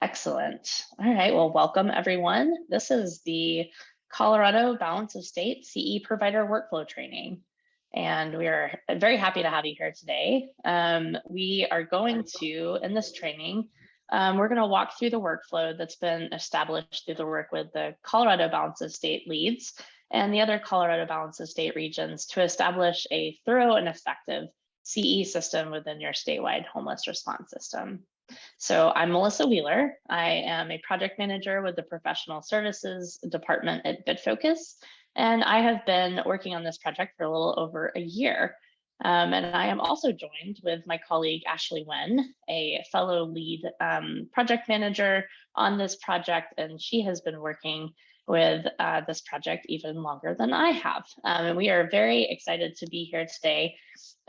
Excellent. All right, well, welcome everyone. This is the Colorado Balance of State CE Provider Workflow Training, and we are very happy to have you here today. We are going to, in this training, we're going to walk through the workflow that's been established through the work with the Colorado Balance of State leads and the other Colorado Balance of State regions to establish a thorough and effective CE system within your statewide homeless response system. So I'm Melissa Wheeler. I am a project manager with the Professional Services Department at BidFocus, and I have been working on this project for a little over a year. And I am also joined with my colleague, Ashley Wen, a fellow lead project manager on this project, and she has been working with this project even longer than I have. And we are very excited to be here today.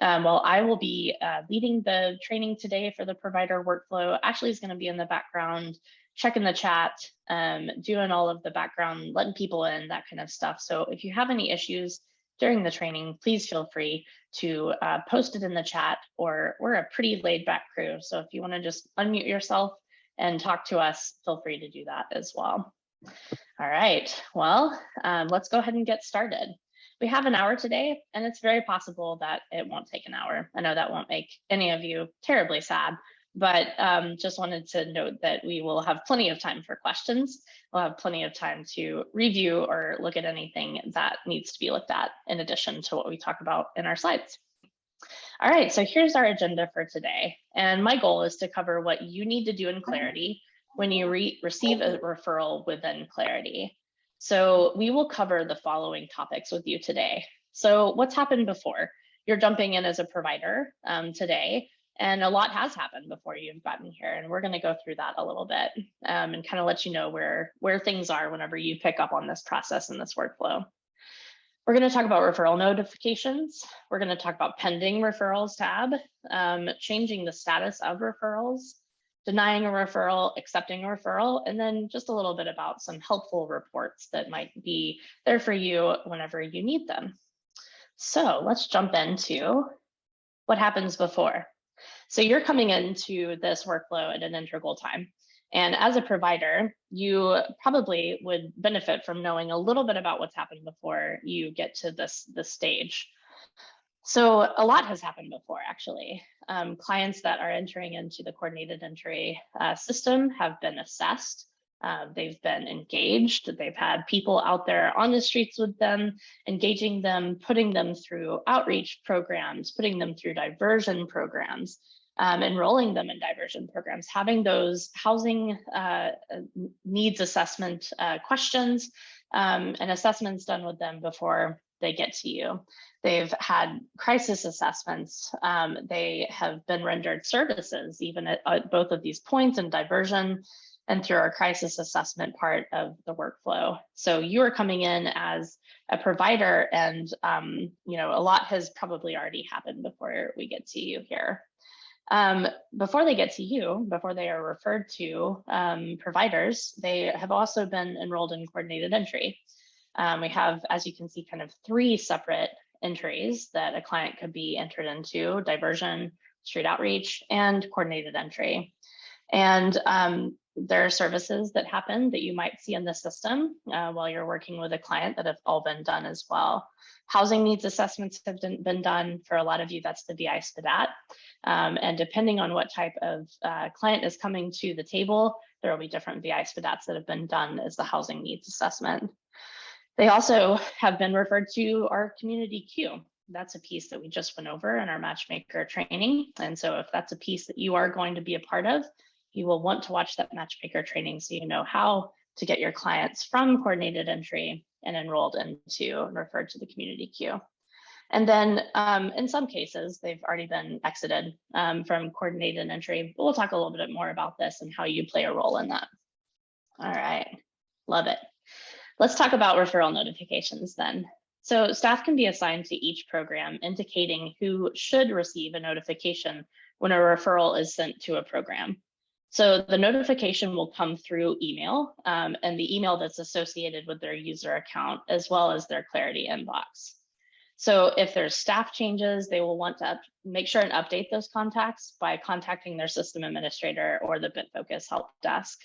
Well, I will be leading the training today for the provider workflow. Ashley's going to be in the background, checking the chat, doing all of the background, letting people in, that kind of stuff. So if you have any issues during the training, please feel free to post it in the chat, or we're a pretty laid back crew. So if you want to just unmute yourself and talk to us, feel free to do that as well. All right, well, let's go ahead and get started. We have an hour today, and it's very possible that it won't take an hour. I know that won't make any of you terribly sad, but just wanted to note that we will have plenty of time for questions. We'll have plenty of time to review or look at anything that needs to be looked at in addition to what we talk about in our slides. All right, so here's our agenda for today. And my goal is to cover what you need to do in Clarity when you receive a referral within Clarity. So we will cover the following topics with you today. So what's happened before? You're jumping in as a provider today, and a lot has happened before you've gotten here. And we're gonna go through that a little bit and kind of let you know where things are whenever you pick up on this process and this workflow. We're going to talk about referral notifications. We're going to talk about pending referrals tab, changing the status of referrals, denying a referral, accepting a referral, and then just a little bit about some helpful reports that might be there for you whenever you need them. So let's jump into what happens before. So you're coming into this workflow at an integral time. And as a provider, you probably would benefit from knowing a little bit about what's happened before you get to this stage. So a lot has happened before, actually. Clients that are entering into the coordinated entry system have been assessed. They've been engaged. They've had people out there on the streets with them, engaging them, putting them through outreach programs, putting them through diversion programs. Enrolling them in diversion programs, having those housing needs assessment questions and assessments done with them before they get to you. They've had crisis assessments. They have been rendered services, even at both of these points in diversion and through our crisis assessment part of the workflow. So you are coming in as a provider, and a lot has probably already happened before we get to you here. Before they get to you, before they are referred to providers, they have also been enrolled in coordinated entry. We have, as you can see, kind of 3 separate entries that a client could be entered into: diversion, street outreach, and coordinated entry. And there are services that happen that you might see in the system while you're working with a client that have all been done as well. Housing needs assessments have been done. For a lot of you, that's the VI SPDAT. And depending on what type of client is coming to the table, there will be different VI SPDATs that have been done as the housing needs assessment. They also have been referred to our community queue. That's a piece that we just went over in our matchmaker training. And so if that's a piece that you are going to be a part of, you will want to watch that matchmaker training so you know how to get your clients from coordinated entry and enrolled into and referred to the community queue. And then in some cases, they've already been exited from coordinated entry. But we'll talk a little bit more about this and how you play a role in that. All right, love it. Let's talk about referral notifications then. So staff can be assigned to each program, indicating who should receive a notification when a referral is sent to a program. So the notification will come through email and the email that's associated with their user account, as well as their Clarity inbox. So if there's staff changes, they will want to make sure and update those contacts by contacting their system administrator or the BitFocus help desk.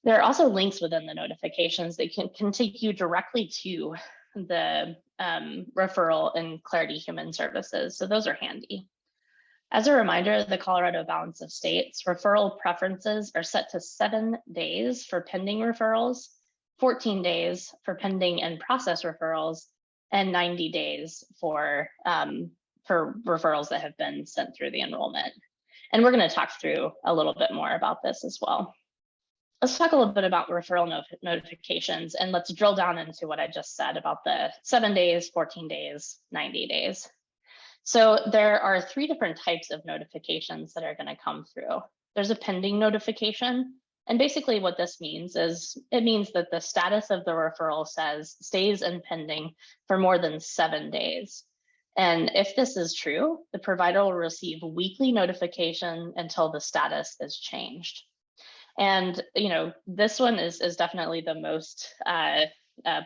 There are also links within the notifications that can take you directly to the referral in Clarity Human Services. So those are handy. As a reminder, the Colorado Balance of States referral preferences are set to 7 days for pending referrals, 14 days for pending and process referrals, and 90 days for referrals that have been sent through the enrollment. And we're going to talk through a little bit more about this as well. Let's talk a little bit about referral notifications, and let's drill down into what I just said about the 7 days, 14 days, 90 days. So there are 3 different types of notifications that are going to come through. There's a pending notification. And basically what this means is it means that the status of the referral says stays in pending for more than 7 days. And if this is true, the provider will receive weekly notification until the status is changed. And this one is definitely the most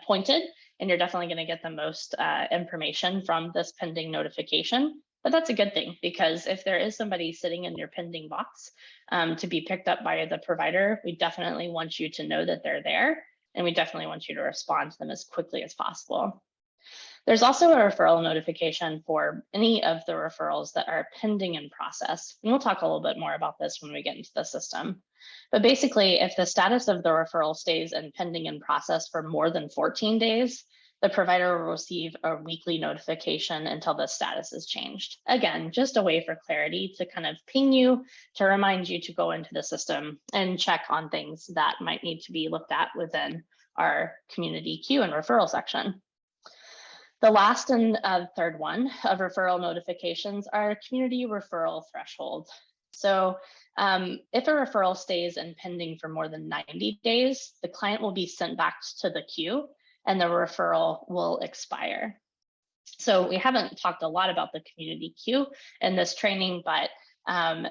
pointed, and you're definitely going to get the most information from this pending notification. But that's a good thing, because if there is somebody sitting in your pending box to be picked up by the provider, we definitely want you to know that they're there, and we definitely want you to respond to them as quickly as possible. There's also a referral notification for any of the referrals that are pending in process. And we'll talk a little bit more about this when we get into the system. But basically, if the status of the referral stays in pending in process for more than 14 days, the provider will receive a weekly notification until the status is changed. Again, just a way for clarity to kind of ping you, to remind you to go into the system and check on things that might need to be looked at within our community queue and referral section. The last and third one of referral notifications are community referral threshold. So if a referral stays in pending for more than 90 days, the client will be sent back to the queue and the referral will expire. So we haven't talked a lot about the community queue in this training, but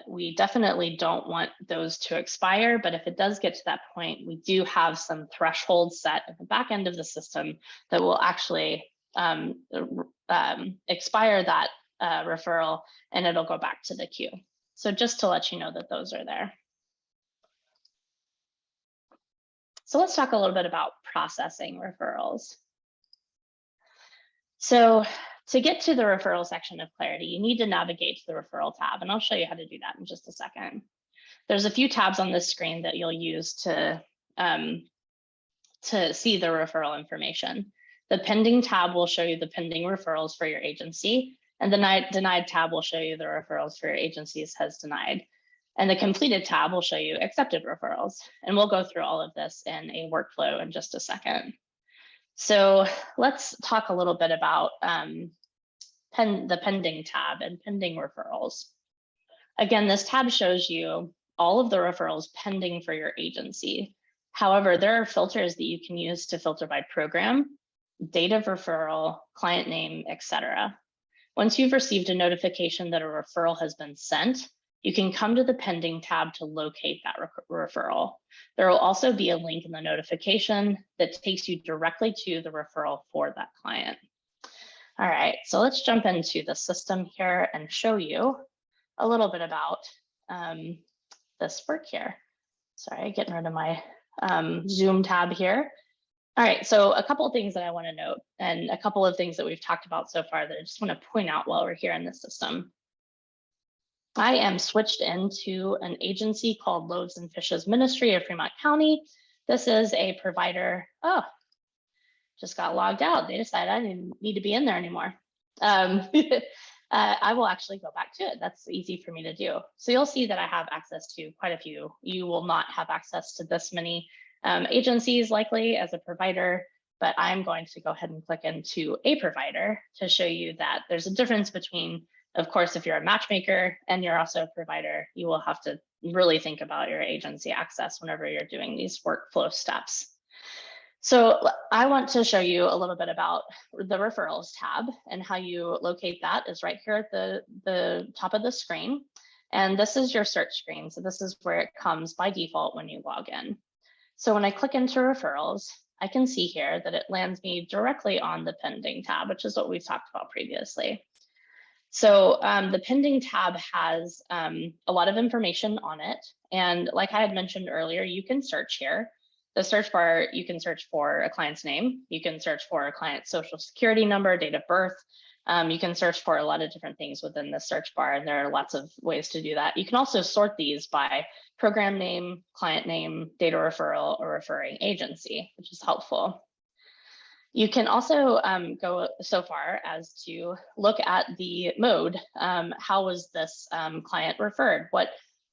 we definitely don't want those to expire. But if it does get to that point, we do have some thresholds set at the back end of the system that will actually expire that referral, and it'll go back to the queue. So just to let you know that those are there. So let's talk a little bit about processing referrals. So to get to the referral section of Clarity, you need to navigate to the referral tab, and I'll show you how to do that in just a second. There's a few tabs on this screen that you'll use to see the referral information. The pending tab will show you the pending referrals for your agency, and the denied tab will show you the referrals for your agencies has denied. And the completed tab will show you accepted referrals. And we'll go through all of this in a workflow in just a second. So let's talk a little bit about the pending tab and pending referrals. Again, this tab shows you all of the referrals pending for your agency. However, there are filters that you can use to filter by program, date of referral, client name, etc. Once you've received a notification that a referral has been sent, you can come to the pending tab to locate that referral. There will also be a link in the notification that takes you directly to the referral for that client. All right, so let's jump into the system here and show you a little bit about this work here. Sorry, getting rid of my Zoom tab here. All right, so a couple of things that I want to note, and a couple of things that we've talked about so far that I just want to point out while we're here in the system. I am switched into an agency called Loaves and Fishes Ministry of Fremont County. This is a provider. Oh, just got logged out. They decided I didn't need to be in there anymore. I will actually go back to it. That's easy for me to do. So you'll see that I have access to quite a few. You will not have access to this many agencies likely as a provider, but I'm going to go ahead and click into a provider to show you that there's a difference between, of course, if you're a matchmaker and you're also a provider, you will have to really think about your agency access whenever you're doing these workflow steps. So I want to show you a little bit about the referrals tab, and how you locate that is right here at the top of the screen. And this is your search screen. So this is where it comes by default when you log in. So when I click into referrals, I can see here that it lands me directly on the pending tab, which is what we've talked about previously. So the pending tab has a lot of information on it. And like I had mentioned earlier, you can search here. The search bar, you can search for a client's name. You can search for a client's social security number, date of birth. You can search for a lot of different things within the search bar, and there are lots of ways to do that. You can also sort these by program name, client name, data referral, or referring agency, which is helpful. You can also go so far as to look at the mode. How was this client referred?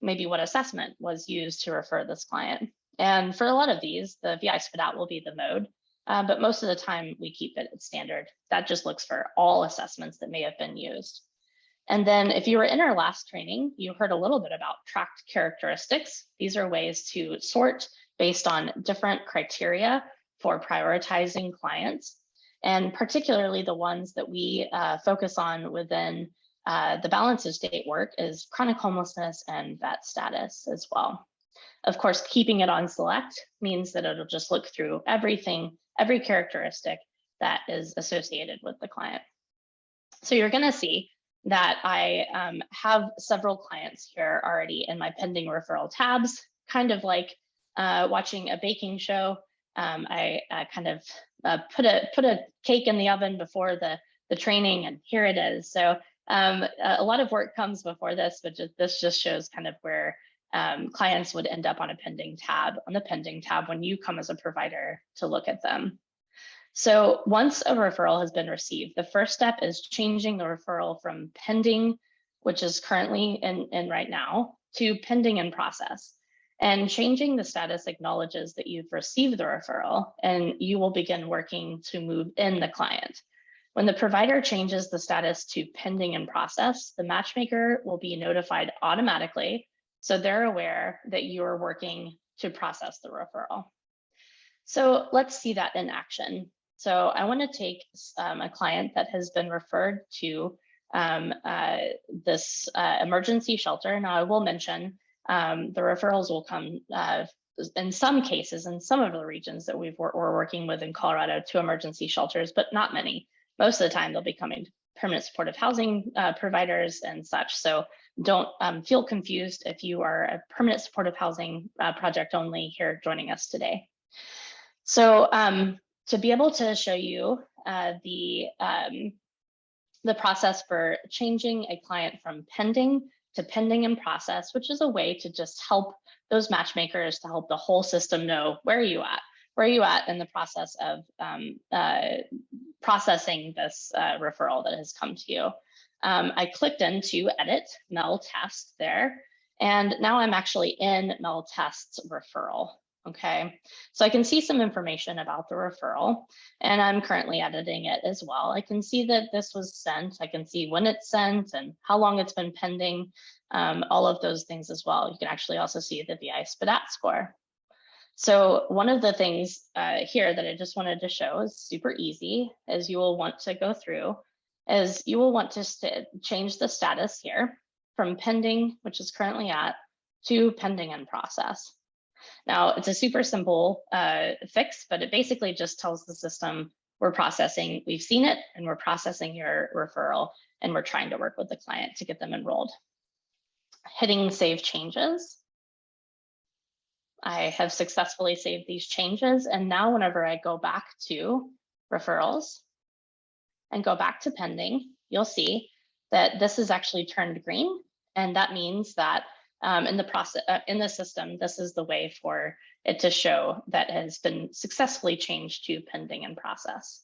Maybe what assessment was used to refer this client? And for a lot of these, the VI spit out will be the mode, but most of the time we keep it at standard. That just looks for all assessments that may have been used. And then if you were in our last training, you heard a little bit about tracked characteristics. These are ways to sort based on different criteria for prioritizing clients, and particularly the ones that we focus on within the balance of state work is chronic homelessness and vet status as well. Of course, keeping it on select means that it'll just look through everything, every characteristic that is associated with the client. So you're going to see that I have several clients here already in my pending referral tabs, kind of like watching a baking show. I kind of put a cake in the oven before the training, and here it is. So a lot of work comes before this, but this just shows kind of where clients would end up on a pending tab, when you come as a provider to look at them. So once a referral has been received, the first step is changing the referral from pending, which is currently in right now, to pending in process. And changing the status acknowledges that you've received the referral, and you will begin working to move in the client. When the provider changes the status to pending in process, the matchmaker will be notified automatically, so they're aware that you're working to process the referral. So let's see that in action. So I want to take a client that has been referred to this emergency shelter. Now I will mention the referrals will come in some cases, in some of the regions that we're working with in Colorado, to emergency shelters, but not many. Most of the time they'll be coming to permanent supportive housing providers and such. So don't feel confused if you are a permanent supportive housing project only here joining us today. So to be able to show you the process for changing a client from pending to pending in process, which is a way to just help those matchmakers, to help the whole system know where are you at in the process of processing this referral that has come to you. I clicked into edit MEL test there, and now I'm actually in MEL test's referral. Okay, so I can see some information about the referral, and I'm currently editing it as well. I can see that this was sent. I can see when it's sent and how long it's been pending, all of those things as well. You can actually also see the VI SPDAT score. So one of the things here that I just wanted to show is super easy, is you will want to go through, is you will want to change the status here from pending, which is currently at, to pending in process. Now, it's a super simple fix, but it basically just tells the system we're processing, we've seen it, and we're processing your referral, and we're trying to work with the client to get them enrolled. Hitting save changes. I have successfully saved these changes, and now whenever I go back to referrals and go back to pending, you'll see that this is actually turned green, and that means that in the system, this is the way for it to show that has been successfully changed to pending in process.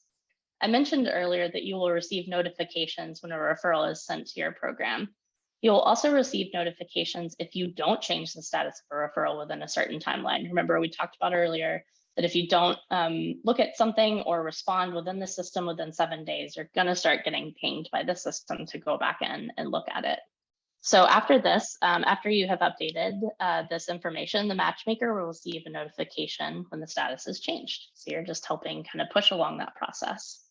I mentioned earlier that you will receive notifications when a referral is sent to your program. You will also receive notifications if you don't change the status of a referral within a certain timeline. Remember, we talked about earlier that if you don't look at something or respond within the system within 7 days, you're going to start getting pinged by the system to go back in and look at it. So after this, after you have updated this information, the matchmaker will receive a notification when the status is changed. So you're just helping kind of push along that process.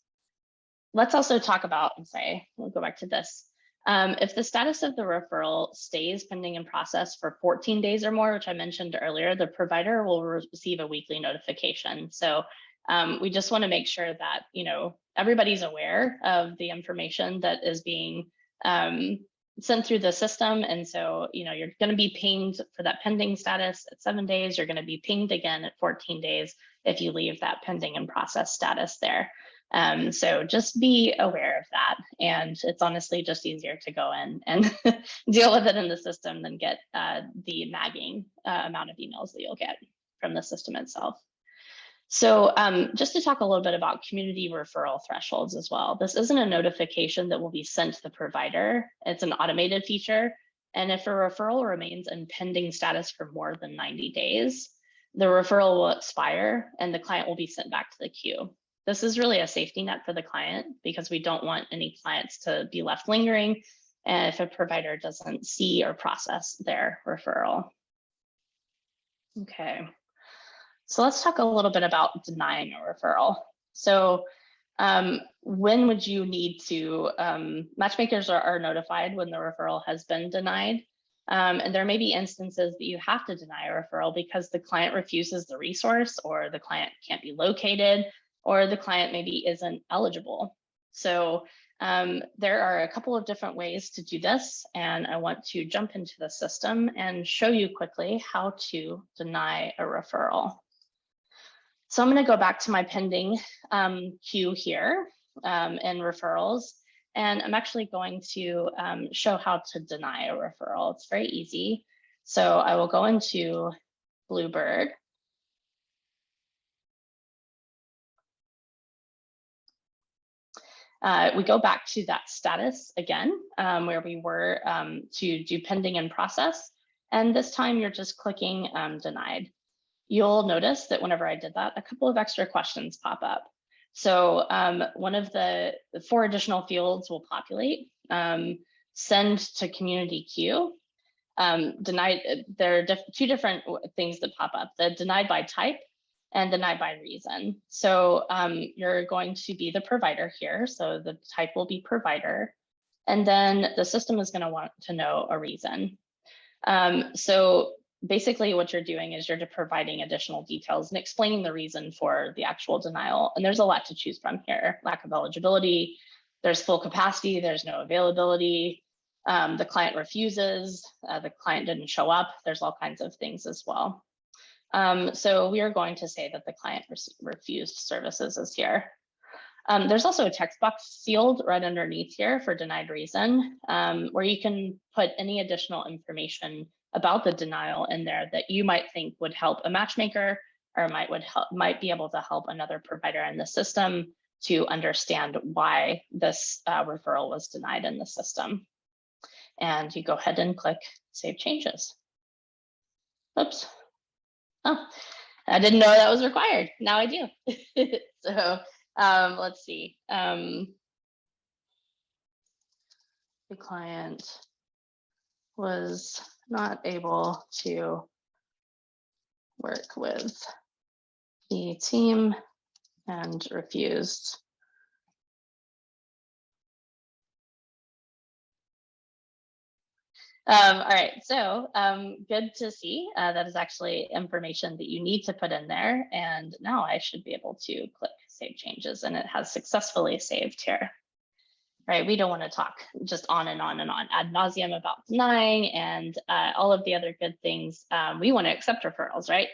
Let's also talk about, we'll go back to this. If the status of the referral stays pending in process for 14 days or more, which I mentioned earlier, the provider will receive a weekly notification. So We just want to make sure that, everybody's aware of the information that is being sent through the system. And so, you're going to be pinged for that pending status at 7 days. You're going to be pinged again at 14 days if you leave that pending and process status there. So just be aware of that. And it's honestly just easier to go in and deal with it in the system than get the nagging amount of emails that you'll get from the system itself. So just to talk a little bit about community referral thresholds as well. This isn't a notification that will be sent to the provider. It's an automated feature. And if a referral remains in pending status for more than 90 days, the referral will expire and the client will be sent back to the queue. This is really a safety net for the client because we don't want any clients to be left lingering if a provider doesn't see or process their referral. Okay. So let's talk a little bit about denying a referral. So when would you need to, matchmakers are notified when the referral has been denied. And there may be instances that you have to deny a referral because the client refuses the resource, or the client can't be located, or the client maybe isn't eligible. So there are a couple of different ways to do this, and I want to jump into the system and show you quickly how to deny a referral. So I'm going to go back to my pending queue here in referrals, and I'm actually going to show how to deny a referral. It's very easy. So I will go into Bluebird. We go back to that status again, where we were to do pending in process. And this time you're just clicking denied. You'll notice that whenever I did that, a couple of extra questions pop up. So one of the 4 additional fields will populate, send to community queue, denied. There are 2 different things that pop up, the denied by type and denied by reason. So you're going to be the provider here. So the type will be provider. And then the system is going to want to know a reason. So basically what you're doing is you're providing additional details and explaining the reason for the actual denial. And there's a lot to choose from here. Lack of eligibility, there's full capacity, there's no availability, the client refuses, the client didn't show up, there's all kinds of things as well. So we are going to say that the client refused services is here. There's also a text box field right underneath here for denied reason, where you can put any additional information about the denial in there that you might think would help a matchmaker, or might be able to help another provider in the system to understand why this referral was denied in the system. And you go ahead and click Save Changes. Oops. Oh, I didn't know that was required. Now I do. So let's see. The client was not able to work with the team and refused. All right, so good to see. That is actually information that you need to put in there. And now I should be able to click Save Changes, and it has successfully saved here. Right, we don't want to talk just on and on and on ad nauseum about denying and all of the other good things. We want to accept referrals, right?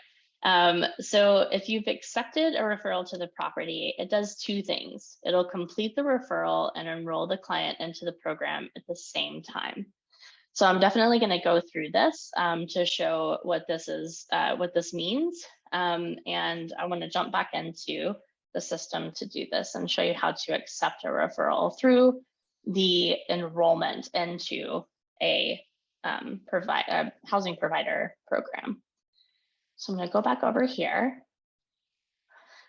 So if you've accepted a referral to the property, it does 2 things. It'll complete the referral and enroll the client into the program at the same time. So I'm definitely going to go through this to show what this is, what this means. And I want to jump back into the system to do this and show you how to accept a referral through the enrollment into a housing provider program. So I'm going to go back over here.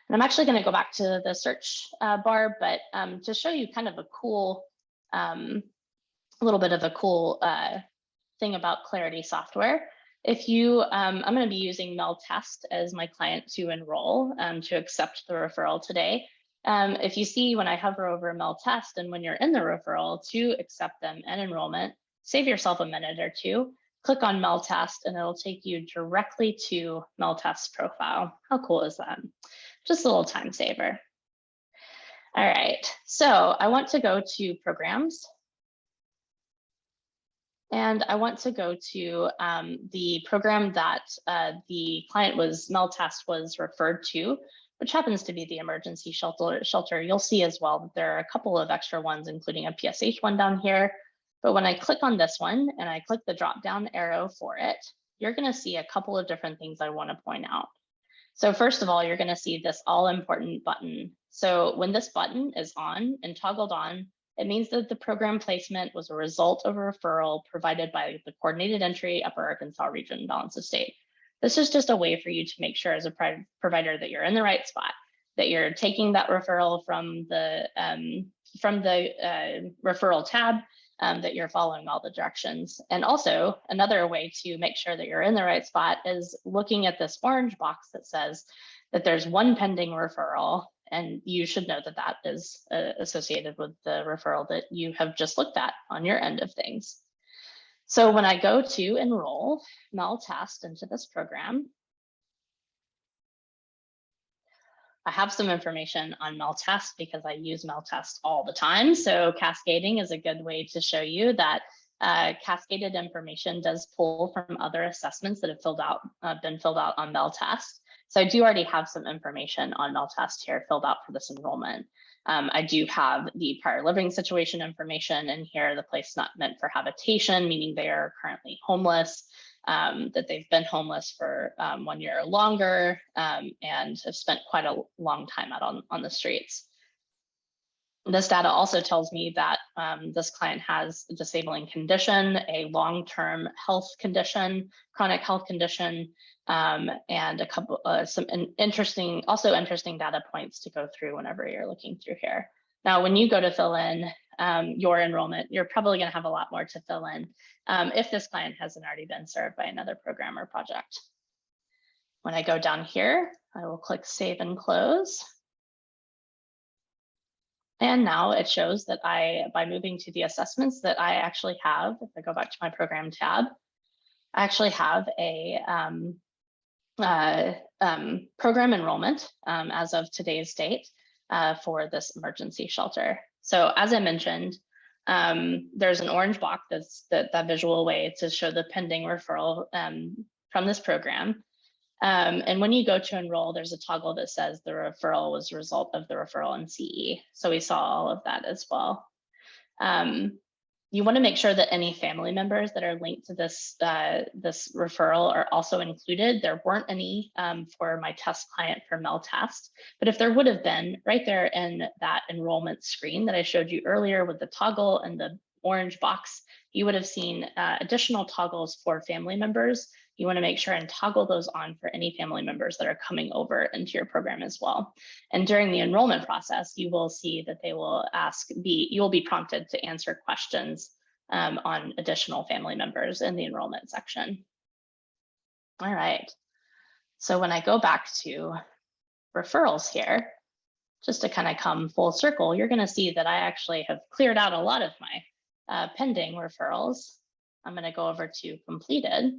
And I'm actually going to go back to the search bar, but to show you kind of a cool, a little bit of a cool thing about Clarity software. If you, I'm going to be using MelTest as my client to enroll, to accept the referral today. If you see when I hover over MelTest and when you're in the referral to accept them and enrollment, save yourself a minute or 2 click on MelTest, and it'll take you directly to MelTest's profile. How cool is that? Just a little time saver. All right, so I want to go to Programs. And I want to go to the program that the client MelTest was referred to, which happens to be the emergency shelter. You'll see as well that there are a couple of extra ones, including a PSH one down here. But when I click on this one and I click the drop down arrow for it, you're going to see a couple of different things I want to point out. So first of all, you're going to see this all important button. So when this button is on and toggled on, it means that the program placement was a result of a referral provided by the Coordinated Entry Upper Arkansas Region Balance of State. This is just a way for you to make sure as a provider that you're in the right spot, that you're taking that referral from the referral tab, that you're following all the directions. And also another way to make sure that you're in the right spot is looking at this orange box that says that there's one pending referral, and you should know that that is associated with the referral that you have just looked at on your end of things. So when I go to enroll MelTest into this program, I have some information on MelTest because I use MelTest all the time. So cascading is a good way to show you that cascaded information does pull from other assessments that have been filled out on MelTest. So I do already have some information on MelTest here filled out for this enrollment. I do have the prior living situation information, and here the place not meant for habitation, meaning they are currently homeless, that they've been homeless for 1 year or longer, and have spent quite a long time out on the streets. This data also tells me that this client has a disabling condition, a long-term health condition, chronic health condition, and a couple some interesting data points to go through whenever you're looking through here. Now, when you go to fill in your enrollment, you're probably going to have a lot more to fill in if this client hasn't already been served by another program or project. When I go down here, I will click Save and Close. And now it shows that by moving to the assessments that I actually have, if I go back to my program tab, I actually have a program enrollment as of today's date for this emergency shelter. So as I mentioned, there's an orange box that's that visual way to show the pending referral from this program. And when you go to enroll, there's a toggle that says the referral was a result of the referral in CE. So we saw all of that as well. You want to make sure that any family members that are linked to this referral are also included. There weren't any for my test client for MelTest, but if there would have been, right there in that enrollment screen that I showed you earlier with the toggle and the orange box, you would have seen additional toggles for family members. You want to make sure and toggle those on for any family members that are coming over into your program as well. And during the enrollment process, you will see that they will you will be prompted to answer questions on additional family members in the enrollment section. All right. So when I go back to referrals here, just to kind of come full circle, you're going to see that I actually have cleared out a lot of my pending referrals. I'm going to go over to completed.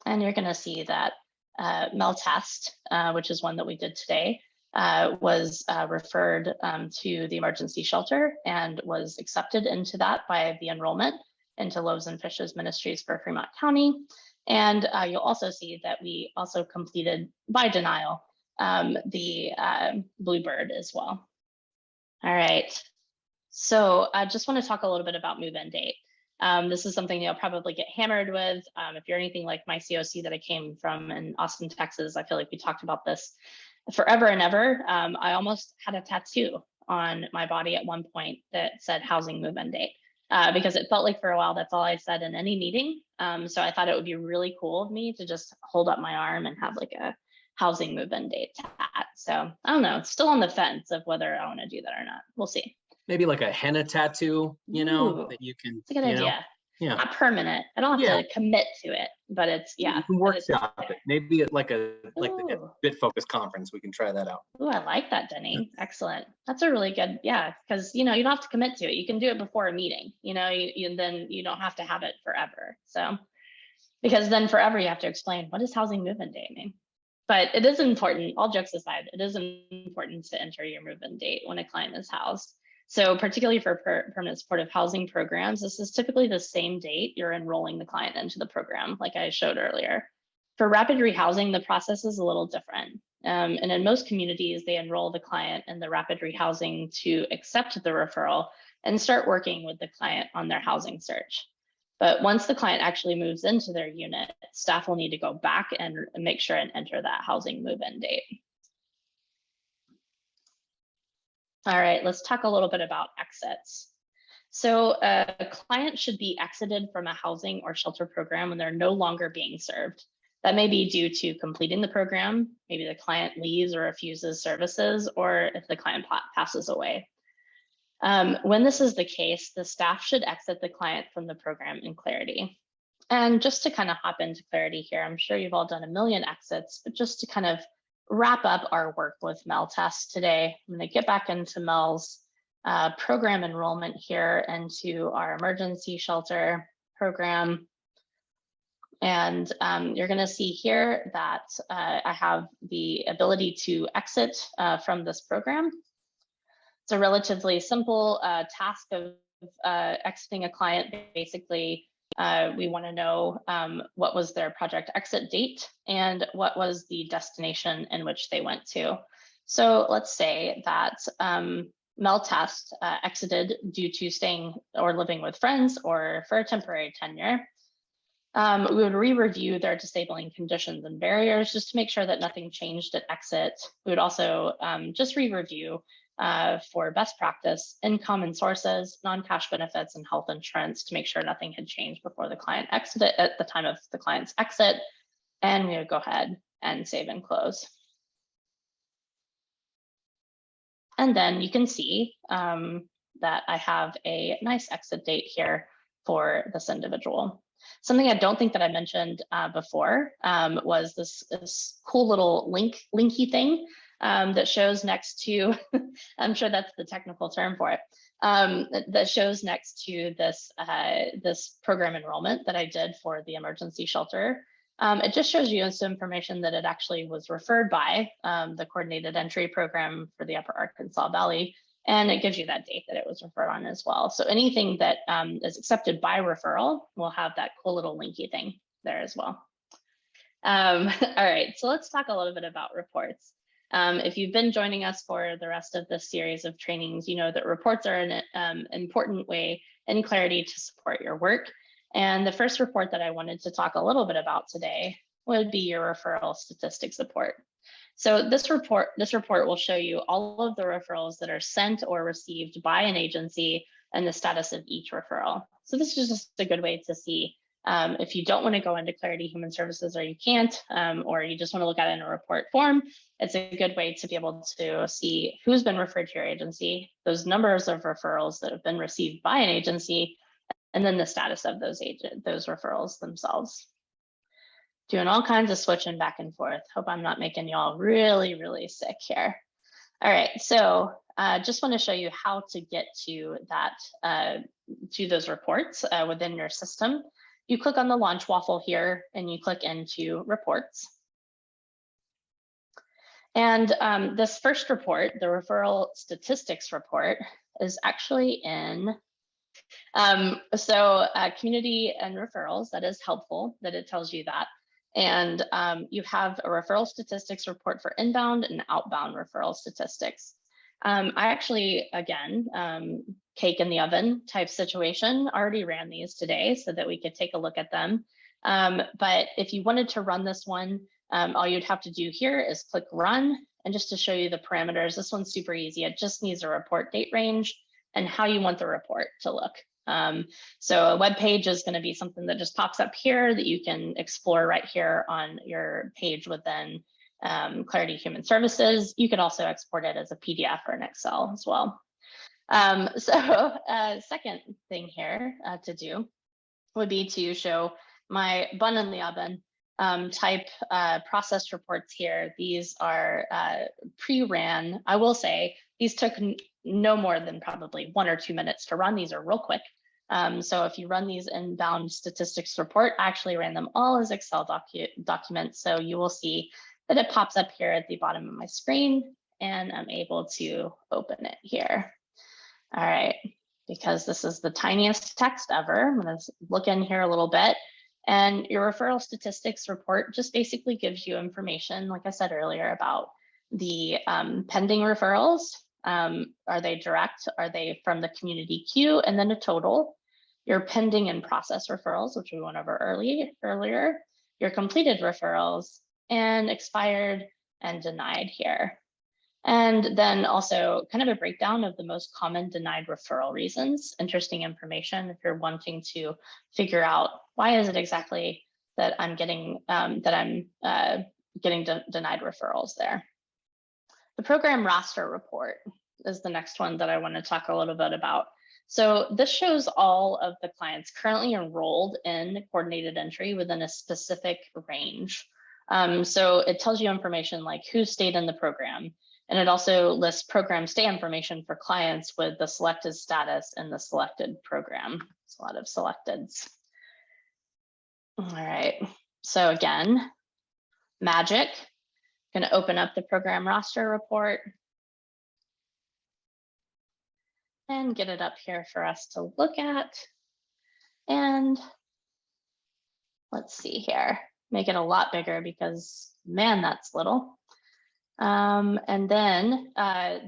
And you're going to see that MelTest, which is one that we did today, was referred to the emergency shelter and was accepted into that by the enrollment into Loaves and Fishes Ministries for Fremont County. And you'll also see that we also completed by denial the Bluebird as well. All right. So I just want to talk a little bit about move-in date. This is something you'll probably get hammered with. If you're anything like my COC that I came from in Austin, Texas, I feel like we talked about this forever and ever. I almost had a tattoo on my body at one point that said housing move-in date because it felt like for a while that's all I said in any meeting. So I thought it would be really cool of me to just hold up my arm and have like a housing move-in date tat. So I don't know, it's still on the fence of whether I want to do that or not. We'll see. Maybe like a henna tattoo, you know, that you can. It's a good idea. Yeah. Not permanent. I don't have to commit to it, but it's, yeah. You can workshop it. Maybe at like the bit focus conference, we can try that out. Oh, I like that, Denny. Excellent. That's a really good, yeah, because you don't have to commit to it. You can do it before a meeting, then you don't have to have it forever. So, because then forever you have to explain, what does housing move-in date mean? But it is important, all jokes aside, it is important to enter your move-in date when a client is housed. So particularly for permanent supportive housing programs, this is typically the same date you're enrolling the client into the program, like I showed earlier. For rapid rehousing, the process is a little different. And in most communities, they enroll the client in the rapid rehousing to accept the referral and start working with the client on their housing search. But once the client actually moves into their unit, staff will need to go back and make sure and enter that housing move-in date. All right, let's talk a little bit about exits. So a client should be exited from a housing or shelter program when they're no longer being served. That may be due to completing the program, maybe the client leaves or refuses services, or if the client passes away. When this is the case, the staff should exit the client from the program in clarity. And just to kind of hop into clarity here, I'm sure you've all done a million exits, but just to kind of wrap up our work with MEL test today, I'm going to get back into MEL's program enrollment here into our emergency shelter program. And you're going to see here that I have the ability to exit from this program. It's a relatively simple task of exiting a client. Basically, we want to know what was their project exit date and what was the destination in which they went to. So let's say that MEL test exited due to staying or living with friends or for a temporary tenure. We would re-review their disabling conditions and barriers just to make sure that nothing changed at exit. We would also just re-review for best practice, income and sources, non-cash benefits, and health insurance to make sure nothing had changed before the client exited at the time of the client's exit. And we would go ahead and save and close. And then you can see that I have a nice exit date here for this individual. Something I don't think that I mentioned before was this cool little linky thing that shows next to, I'm sure that's the technical term for it, that shows next to this, this program enrollment that I did for the emergency shelter. It just shows you some information that it actually was referred by the coordinated entry program for the Upper Arkansas Valley. And it gives you that date that it was referred on as well. So anything that is accepted by referral will have that cool little linky thing there as well. All right, so let's talk a little bit about reports. If you've been joining us for the rest of this series of trainings, you know that reports are an important way and clarity to support your work. And the first report that I wanted to talk a little bit about today would be your referral statistics report. So this report will show you all of the referrals that are sent or received by an agency and the status of each referral. So this is just a good way to see if you don't want to go into Clarity Human Services or you can't, or you just want to look at it in a report form, it's a good way to be able to see who's been referred to your agency, those numbers of referrals that have been received by an agency, and then the status of those referrals themselves. Doing all kinds of switching back and forth. Hope I'm not making y'all really, really sick here. All right, so just want to show you how to get to that, to those reports within your system. You click on the launch waffle here and you click into reports. And this first report, the referral statistics report, is actually in community and referrals. That is helpful that it tells you that. And you have a referral statistics report for inbound and outbound referral statistics. I actually, again, cake in the oven type situation, already ran these today so that we could take a look at them. But if you wanted to run this one, all you'd have to do here is click run. And just to show you the parameters, this one's super easy. It just needs a report date range and how you want the report to look. So a web page is going to be something that just pops up here that you can explore right here on your page within Clarity Human Services. You could also export it as a PDF or an Excel as well. Second thing here to do would be to show my bun in the oven type process reports here. These are pre-ran. I will say these took no more than probably 1 or 2 minutes to run. These are real quick. So if you run these inbound statistics report, I actually ran them all as Excel documents. So you will see that it pops up here at the bottom of my screen, and I'm able to open it here. All right, because this is the tiniest text ever, I'm going to look in here a little bit. And your referral statistics report just basically gives you information, like I said earlier, about the pending referrals. Are they direct? Are they from the community queue? And then a total. Your pending and process referrals, which we went over earlier, your completed referrals, and expired and denied here. And then also kind of a breakdown of the most common denied referral reasons. Interesting information if you're wanting to figure out why is it exactly that I'm getting denied referrals there. The program roster report is the next one that I want to talk a little bit about. So this shows all of the clients currently enrolled in coordinated entry within a specific range. So it tells you information like who stayed in the program, and it also lists program stay information for clients with the selected status in the selected program. It's a lot of selecteds. All right, so again, magic. Going to open up the program roster report and get it up here for us to look at. And let's see here, make it a lot bigger because man, that's little. And then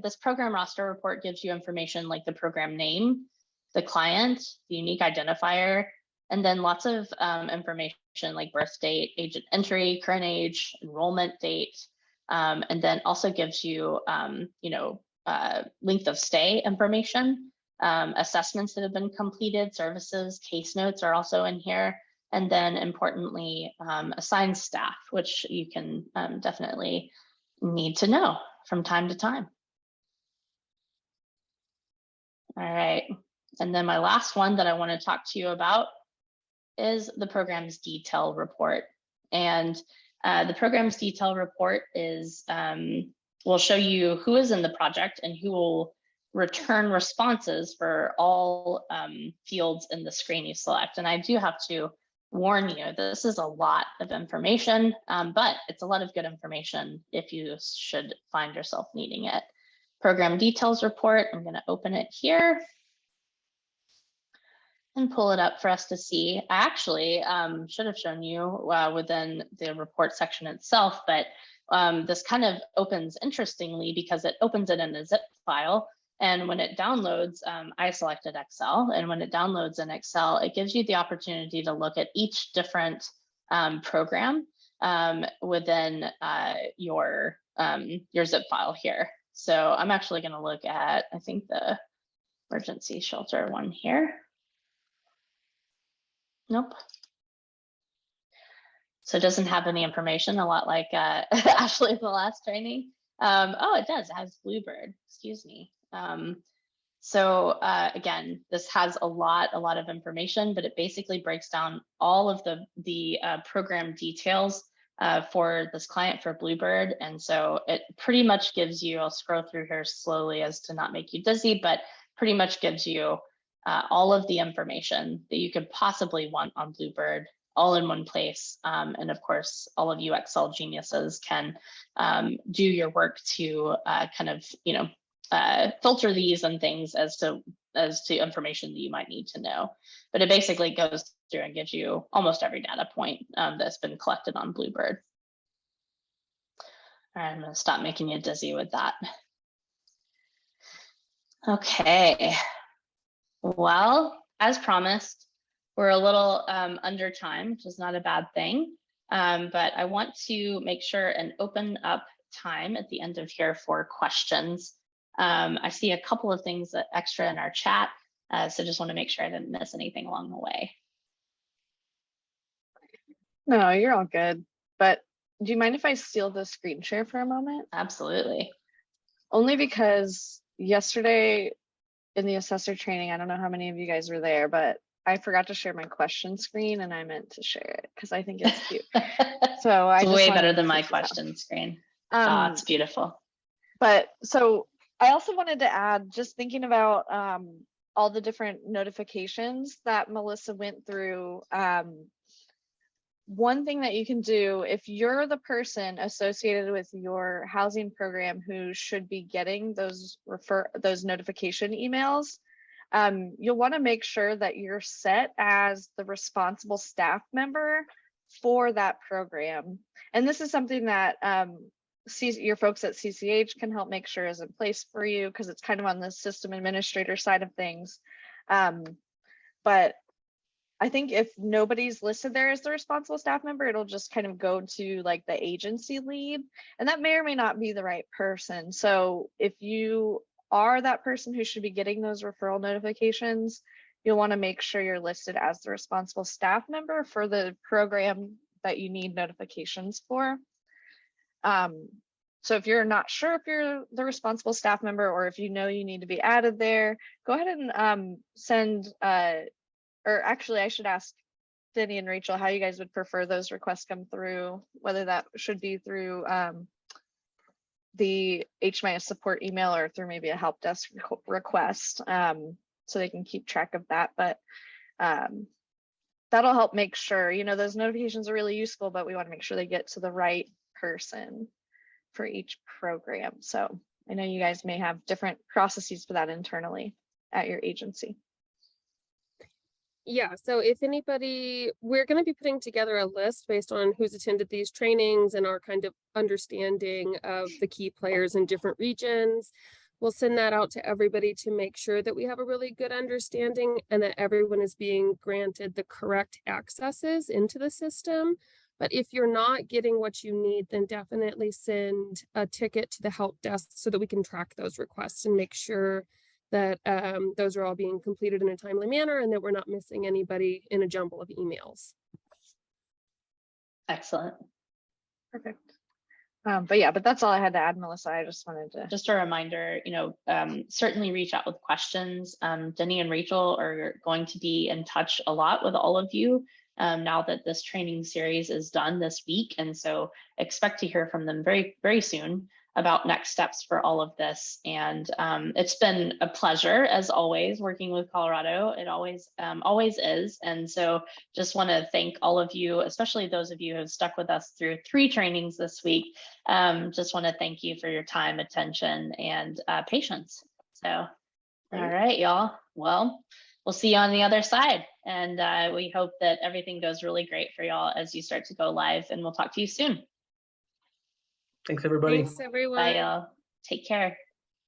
this program roster report gives you information like the program name, the client, the unique identifier, and then lots of information like birth date, age of entry, current age, enrollment date, and then also gives you, length of stay information, assessments that have been completed, services, case notes are also in here. And then importantly, assigned staff, which you can definitely need to know from time to time. All right, and then my last one that I want to talk to you about is the program's detail report. And the program's detail report is will show you who is in the project and who will return responses for all fields in the screen you select. And I do have to warn you, this is a lot of information, but it's a lot of good information if you should find yourself needing it. Program details report, I'm going to open it here and pull it up for us to see. I actually should have shown you within the report section itself, but this kind of opens interestingly because it opens it in a zip file. And when it downloads, I selected Excel, and when it downloads in Excel, it gives you the opportunity to look at each different program within your zip file here. So I'm actually going to look at, I think, the emergency shelter one here. Nope. So it doesn't have any information, a lot like Ashley in the last training. Oh, it does. It has Bluebird. Excuse me. So again, this has a lot of information, but it basically breaks down all of the program details for this client for Bluebird. And so it pretty much gives you, I'll scroll through here slowly as to not make you dizzy, but pretty much gives you all of the information that you could possibly want on Bluebird all in one place. And of course, all of you Excel geniuses can do your work to kind of, filter these and things as to information that you might need to know. But it basically goes through and gives you almost every data point that's been collected on Bluebird. All right, I'm going to stop making you dizzy with that. Okay. Well, as promised, we're a little under time, which is not a bad thing. But I want to make sure and open up time at the end of here for questions. I see a couple of things extra in our chat, so just want to make sure I didn't miss anything along the way. No, you're all good. But do you mind if I steal the screen share for a moment? Absolutely. Only because yesterday in the assessor training, I don't know how many of you guys were there, but I forgot to share my question screen and I meant to share it because I think it's cute. So It's I way just better wanted than to my fix this out. question screen. Um, It's beautiful. But so I also wanted to add, just thinking about all the different notifications that Melissa went through. One thing that you can do if you're the person associated with your housing program who should be getting those notification emails, you'll want to make sure that you're set as the responsible staff member for that program. And this is something that your folks at CCH can help make sure is in place for you, because it's kind of on the system administrator side of things. But I think if nobody's listed there as the responsible staff member, it'll just kind of go to like the agency lead, and that may or may not be the right person. So if you are that person who should be getting those referral notifications, you'll want to make sure you're listed as the responsible staff member for the program that you need notifications for. So if you're not sure if you're the responsible staff member, or if you know you need to be added there, go ahead and send, or actually I should ask Denny and Rachel how you guys would prefer those requests come through, whether that should be through the HMIS support email or through maybe a help desk request, so they can keep track of that. But that'll help make sure, you know, those notifications are really useful, but we want to make sure they get to the right person for each program. So I know you guys may have different processes for that internally at your agency. Yeah, so if anybody, we're going to be putting together a list based on who's attended these trainings and our kind of understanding of the key players in different regions. We'll send that out to everybody to make sure that we have a really good understanding and that everyone is being granted the correct accesses into the system. But if you're not getting what you need, then definitely send a ticket to the help desk so that we can track those requests and make sure that those are all being completed in a timely manner and that we're not missing anybody in a jumble of emails. Excellent. Perfect. But that's all I had to add, Melissa. I just wanted to. Just a reminder, you know, certainly reach out with questions. Denny and Rachel are going to be in touch a lot with all of you now that this training series is done this week. And so expect to hear from them very, very soon about next steps for all of this. And it's been a pleasure, as always, working with Colorado. It always is. And so just want to thank all of you, especially those of you who have stuck with us through 3 trainings this week. Just want to thank you for your time, attention, and patience. So, all right, y'all. Well, we'll see you on the other side. And we hope that everything goes really great for y'all as you start to go live. And we'll talk to you soon. Thanks, everybody. Thanks, everyone. Bye, y'all. Take care.